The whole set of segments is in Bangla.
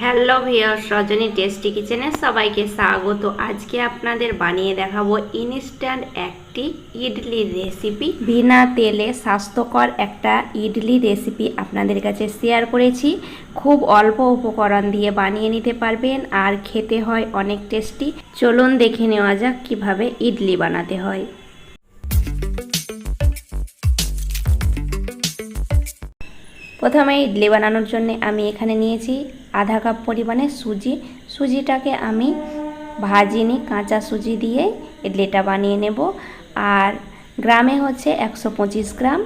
হ্যালো ভিউয়ার্স, রজনী টেস্টি কিচেনে সবাইকে স্বাগত। আজকে আপনাদের বানিয়ে দেখাবো ইনস্ট্যান্ট একটি ইডলির রেসিপি। বিনা তেলে স্বাস্থ্যকর একটা ইডলি রেসিপি আপনাদের কাছে শেয়ার করেছি। খুব অল্প উপকরণ দিয়ে বানিয়ে নিতে পারবেন আর খেতে হয় অনেক টেস্টি। চলুন দেখে নেওয়া যাক কিভাবে ইডলি বানাতে হয়। প্রথমে ইডলি বানানোর জন্য আমি এখানে নিয়েছি আধা কাপ পরিমাণে সুজিটাকে আমি ভাজিনি, কাঁচা সুজি দিয়ে ইডলিটা বানিয়ে নেব। আর গ্রামে হচ্ছে 125 গ্রাম।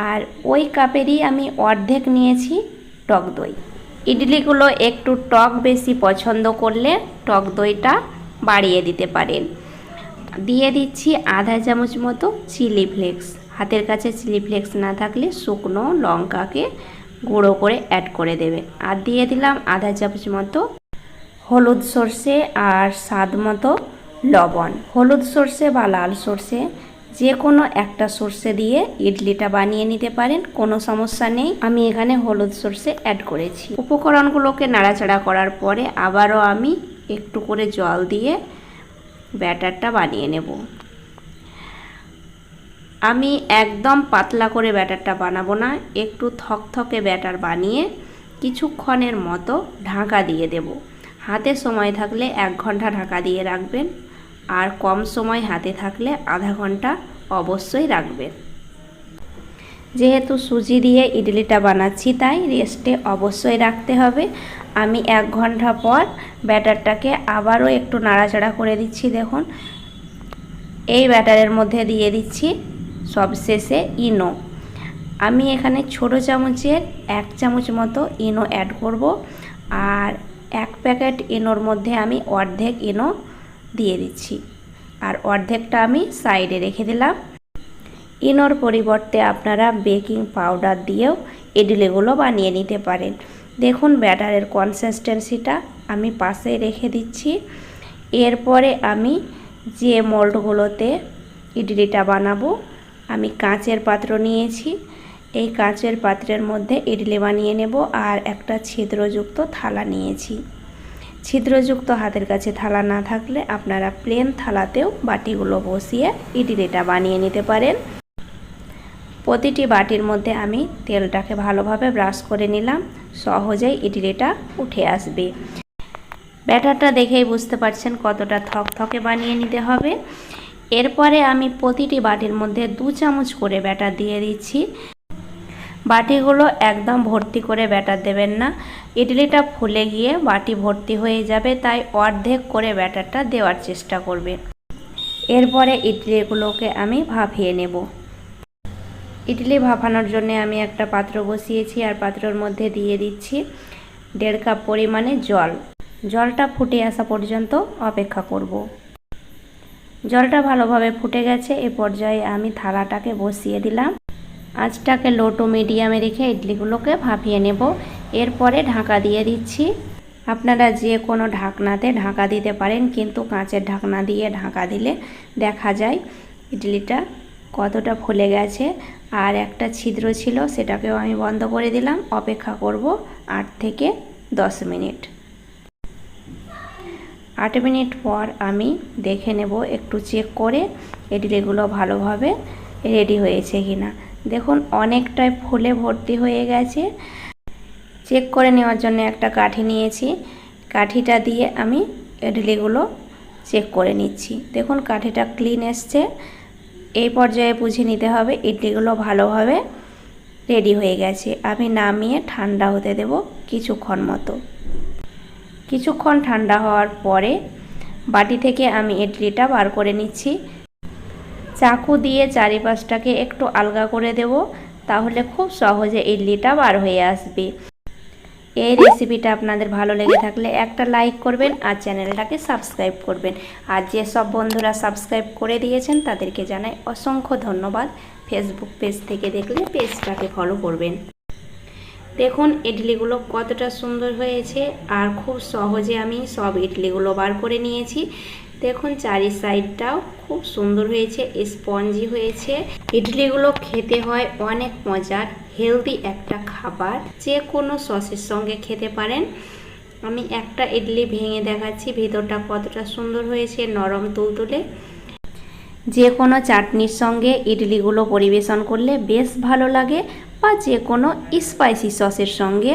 আর ওই কাপেরই আমি অর্ধেক নিয়েছি টক দই। ইডলিগুলো একটু টক বেশি পছন্দ করলে টক দইটা বাড়িয়ে দিতে পারেন। দিয়ে দিচ্ছি আধা চামচ মতো চিলি ফ্লেক্স। হাতের কাছে চিলি ফ্লেক্স না থাকলে শুকনো লঙ্কাকে গুঁড়ো করে অ্যাড করে দেবে। আর দিয়ে দিলাম আধা চামচ মতো হলুদ সর্ষে আর স্বাদ মতো লবণ। হলুদ সর্ষে বা লাল সর্ষে যে কোনো একটা সর্ষে দিয়ে ইডলিটা বানিয়ে নিতে পারেন, কোনো সমস্যা নেই। আমি এখানে হলুদ সর্ষে অ্যাড করেছি। উপকরণগুলোকে নাড়াচাড়া করার পরে আবারও আমি একটু করে জল দিয়ে ব্যাটারটা বানিয়ে নেব। আমি একদম পাতলা করে ব্যাটারটা বানাবো না, একটু থকথকে ব্যাটার বানিয়ে কিছুক্ষণের মতো ঢাকা দিয়ে দেব। হাতে সময় থাকলে 1 ঘন্টা ঢাকা দিয়ে রাখবেন, আর কম সময় হাতে থাকলে আধা ঘন্টা অবশ্যই রাখবেন। যেহেতু সুজি দিয়ে ইডলিটা বানাচ্ছি তাই রেস্টে অবশ্যই রাখতে হবে। আমি 1 ঘন্টা পর ব্যাটারটাকে আবারও একটু নাড়াচাড়া করে দিচ্ছি। দেখুন, এই ব্যাটারের মধ্যে দিয়ে দিচ্ছি সবশেষে ইনো। আমি এখানে ছোট চামচের 1 চামচ মতো ইনো অ্যাড করব। আর 1 প্যাকেট ইনোর মধ্যে আমি অর্ধেক ইনো দিয়ে দিচ্ছি, আর অর্ধেকটা আমি সাইডে রেখে দিলাম। ইনোর পরিবর্তে আপনারা বেকিং পাউডার দিয়েও ইডলিগুলো বানিয়ে নিতে পারেন। দেখুন ব্যাটারের কনসিস্টেন্সিটা আমি পাশে রেখে দিচ্ছি। এরপরে আমি যে মোল্ডগুলোতে ইডলিটা বানাবো, আমি কাঁচের পাত্র নিয়েছি। এই কাঁচের পাত্রের মধ্যে ইডলি বানিয়ে নেব। আর একটা ছিদ্রযুক্ত থালা নিয়েছি। ছিদ্রযুক্ত হাতের কাছে থালা না থাকলে আপনারা প্লেন থালাতেও বাটিগুলো বসিয়ে ইডলিটা বানিয়ে নিতে পারেন। প্রতিটি বাটির মধ্যে আমি তেলটাকে ভালোভাবে ব্রাশ করে নিলাম, সহজেই ইডলিটা উঠে আসবে। ব্যাটারটা দেখেই বুঝতে পারছেন কতটা থকথকে বানিয়ে নিতে হবে। এরপরে আমি প্রতিটি বাটির মধ্যে 2 চামচ করে ব্যাটার দিয়ে দিচ্ছি। বাটিগুলো একদম ভর্তি করে ব্যাটার দেবেন না, ইডলিটা ফুলে গিয়ে বাটি ভর্তি হয়ে যাবে, তাই অর্ধেক করে ব্যাটারটা দেওয়ার চেষ্টা করবে। এরপরে ইডলিগুলোকে আমি ভাপিয়ে নেব। ইডলি ভাপানোর জন্য আমি একটা পাত্র বসিয়েছি, আর পাত্রের মধ্যে দিয়ে দিচ্ছি 1.5 কাপ পরিমাণে জল। জলটা ফুটে আসা পর্যন্ত অপেক্ষা করব। জলটা ভালোভাবে ফুটে গেছে। এ পর্যায়ে আমি থালাটাকে বসিয়ে দিলাম। আঁচটাকে লো টু মিডিয়ামে রেখে ইডলিগুলোকে ভাপিয়ে নেব। এরপরে ঢাকা দিয়ে দিচ্ছি। আপনারা যে কোনো ঢাকনাতে ঢাকা দিতে পারেন, কিন্তু কাঁচের ঢাকনা দিয়ে ঢাকা দিলে দেখা যায় ইডলিটা কতটা ফুলে গেছে। আর একটা ছিদ্র ছিল, সেটাকেও আমি বন্ধ করে দিলাম। অপেক্ষা করব 8 থেকে 10 মিনিট। 8 মিনিট পর আমি দেখে নেব, একটু চেক করে ইডলিগুলো ভালোভাবে রেডি হয়েছে কিনা। দেখুন অনেকটাই ফুলে ভর্তি হয়ে গেছে। চেক করে নেওয়ার জন্য একটা কাঠি নিয়েছি। কাঠিটা দিয়ে আমি ইডলিগুলো চেক করে নিচ্ছি। দেখুন কাঠিটা ক্লিন এসছে। এই পর্যায়ে বুঝে নিতে হবে ইডলিগুলো ভালোভাবে রেডি হয়ে গেছে। আমি নামিয়ে ঠান্ডা হতে দেব কিছুক্ষণ মতো। কিছুক্ষণ ঠান্ডা হওয়ার পরে বাটি থেকে আমি ইডলিটা বার করে নিচ্ছি। চাকু দিয়ে চারিপাশটাকে একটু আলগা করে দেব, তাহলে খুব সহজে ইডলিটা বার হয়ে আসবে। এই রেসিপিটা আপনাদের ভালো লেগে থাকলে একটা লাইক করবেন আর চ্যানেলটাকে সাবস্ক্রাইব করবেন। আর যেসব বন্ধুরা সাবস্ক্রাইব করে দিয়েছেন তাদেরকে জানাই অসংখ্য ধন্যবাদ। ফেসবুক পেজ থেকে দেখলে পেজটাকে ফলো করবেন। দেখুন ইডলিগুলো কতটা সুন্দর হয়েছে, আর খুব সহজে আমি সব ইডলিগুলো বার করে নিয়েছি। দেখুন চারি সাইডটাও খুব সুন্দর হয়েছে, স্পঞ্জি হয়েছে। ইডলিগুলো খেতে হয় অনেক মজার, হেলদি একটা খাবার। যে কোনো সসের সঙ্গে খেতে পারেন। আমি একটা ইডলি ভেঙে দেখাচ্ছি ভিতরটা কতটা সুন্দর হয়েছে, নরম তুলতুলে। যে কোনো চাটনির সঙ্গে ইডলিগুলো পরিবেশন করলে বেশ ভালো লাগে, বা যে কোনো স্পাইসি সসের সঙ্গে।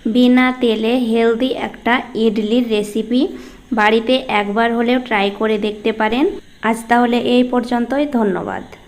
বিনা তেলে হেলদি একটা ইডলির রেসিপি বাড়িতে একবার হলেও ট্রাই করে দেখতে পারেন। আজ তাহলে এই পর্যন্তই, ধন্যবাদ।